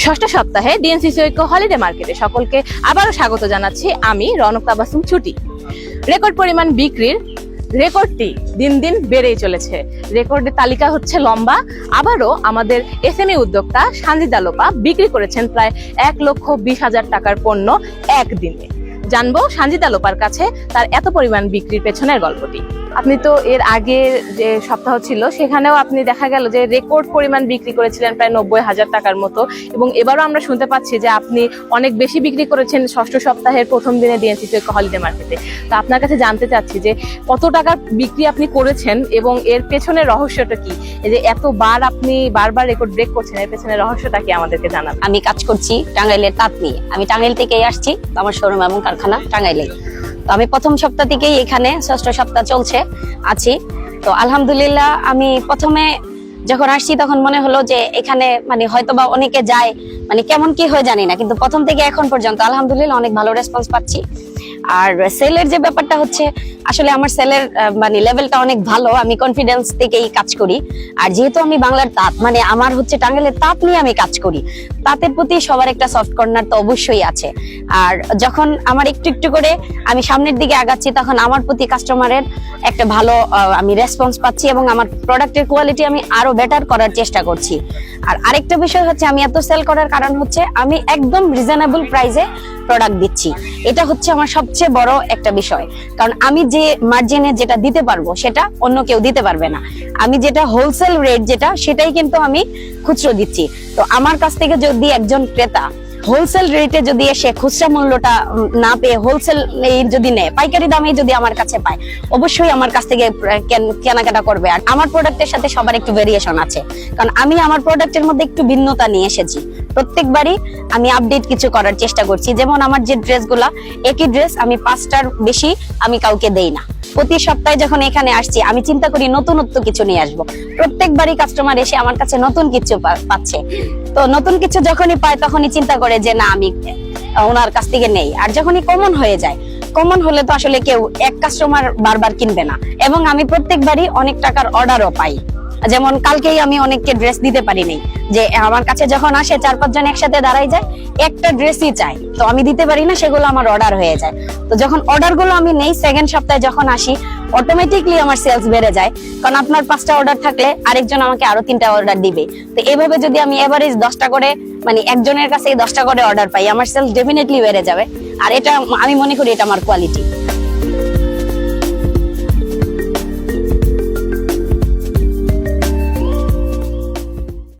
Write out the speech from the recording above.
ষষ্ঠ সপ্তাহে ডিএনসিসি-ঐক্য হলিডে মার্কেটে সকলকে আবারও স্বাগত জানাচ্ছি আমি রৌনক ছুটি। রেকর্ড পরিমাণ বিক্রির রেকর্ডটি দিন দিন বেড়েই চলেছে। রেকর্ডের তালিকা হচ্ছে লম্বা। আবারও আমাদের এসএমই উদ্যোক্তা সানজিদা লোপা বিক্রি করেছেন প্রায় 1,20,000 টাকার পণ্য একদিনে। জানবো সানজিদা লোপার কাছে তার এত পরিমাণ বিক্রির পেছনের গল্পটি। আপনি তো এর আগে যে সপ্তাহ ছিল সেখানেও আপনি দেখা গেল যে রেকর্ড পরিমাণ বিক্রি করেছিলেন প্রায় 90,000 টাকার মতো, এবং এবারও আমরা শুনতে পাচ্ছি যে আপনি অনেক বেশি বিক্রি করেছেন ষষ্ঠ সপ্তাহের প্রথম দিনে ডিএনসিসি-ঐক্য হলিডে মার্কেটে। তো আপনার কাছে জানতে চাচ্ছি যে কত টাকার বিক্রি আপনি করেছেন এবং এর পেছনের রহস্যটা কি? এই যে এতবার আপনি বারবার রেকর্ড ব্রেক করছেন, এর পেছনের রহস্যটা কি আমাদেরকে জানান। আমি কাজ করছি টাঙ্গাইলের তাঁত নিয়ে। আমি টাঙ্গাইল থেকেই আসছি, আমার শোরুম এবং কারখানা টাঙ্গাইলে। তো আমি প্রথম সপ্তাহ থেকেই এখানে, ষষ্ঠ সপ্তাহ চলছে আছি। তো আলহামদুলিল্লাহ, আমি প্রথমে যখন আসছি তখন মনে হলো যে এখানে হয়তোবা অনেকে যায়, কেমন কি হয় জানি না, কিন্তু প্রথম থেকে এখন পর্যন্ত আলহামদুলিল্লাহ অনেক ভালো রেসপন্স পাচ্ছি। আর সেলের যে ব্যাপারটা হচ্ছে, আসলে আমার সেলের লেভেলটা অনেক ভালো। আমি কনফিডেন্স থেকেই কাজ করি। আর যেহেতু আমি বাংলার তাঁত, আমার হচ্ছে টাঙ্গাইলের তাঁত নিয়ে আমি কাজ করি, তাঁতের প্রতি সবার একটা সফট কর্নার তো অবশ্যই আছে। আর যখন আমার একটু একটু করে আমি সামনের দিকে আগাচ্ছি, তখন আমার প্রতি কাস্টমারের একটা ভালো আমি রেসপন্স পাচ্ছি এবং আমার প্রোডাক্টের কোয়ালিটি আমি আরো বেটার করার চেষ্টা করছি। আর আরেকটা বিষয় হচ্ছে, আমি এত সেল করার কারণ হচ্ছে আমি একদম রিজনেবল প্রাইসে প্রোডাক্ট দিচ্ছি। এটা হচ্ছে আমার সবচেয়ে বড় একটা বিষয়, কারণ আমি যে মার্জিনে যেটা দিতে পারবো সেটা অন্য কেউ দিতে পারবে না। আমি যেটা হোলসেল রেট সেটাই কিন্তু আমি খুচরো দিচ্ছি। তো আমার কাছ থেকে যদি একজন ক্রেতা হোলসেল রেটে যদি এসে খুচরা মূল্যটা না পেয়ে হোলসেল যদি নেয়, পাইকারি দামে যদি আমার কাছে পায়, অবশ্যই আমার কাছ থেকে কেনাকাটা করবে। আর আমার প্রোডাক্টের সাথে সবার একটু ভেরিয়েশন আছে, কারণ আমি আমার প্রোডাক্টের মধ্যে একটু ভিন্নতা নিয়ে এসেছি। প্রত্যেকবারই আমি আপডেট কিছু করার চেষ্টা করছি। যেমন আমার যে ড্রেসগুলা, একই ড্রেস আমি 5টার বেশি আমি কাউকে দেই না। প্রতি সপ্তাহে যখন এখানে আসছি, আমি চিন্তা করি নতুনত্ব কিছু নিয়ে আসবো। প্রত্যেকবারই কাস্টমার এসে আমার কাছে নতুন কিছু পাচ্ছে। তো নতুন কিছু যখনই পায় তখনই চিন্তা করে যে না, আমি ওনার কাছ থেকে নেই। আর যখনই কমন হয়ে যায়, কমন হলে তো আসলে কেউ এক কাস্টমার বারবার কিনবে না। এবং আমি প্রত্যেকবারই অনেক টাকার অর্ডারও পাই। যেমন কালকেই আমি অনেককে ড্রেস দিতে পারিনি, যে আমার কাছে যখন আসে 4-5 জন একসাথে দাঁড়াই যায়, একটা ড্রেসই চাই, তো আমি দিতে পারি না, সেগুলো আমার অর্ডার হয়ে যায়। তো যখন অর্ডার গুলো আমি নেই, সেকেন্ড সপ্তাহে যখন আসি, অটোমেটিকলি আমার সেলস বেড়ে যায়। কারণ আপনার 5টা অর্ডার থাকলে আরেকজন আমাকে আরো 3টা অর্ডার দিবে। তো এভাবে যদি আমি এভারেজ 10টা করে, একজনের কাছে 10টা করে অর্ডার পাই, আমার সেলস ডেফিনেটলি বেড়ে যাবে। আর এটা আমি মনে করি এটা আমার কোয়ালিটি।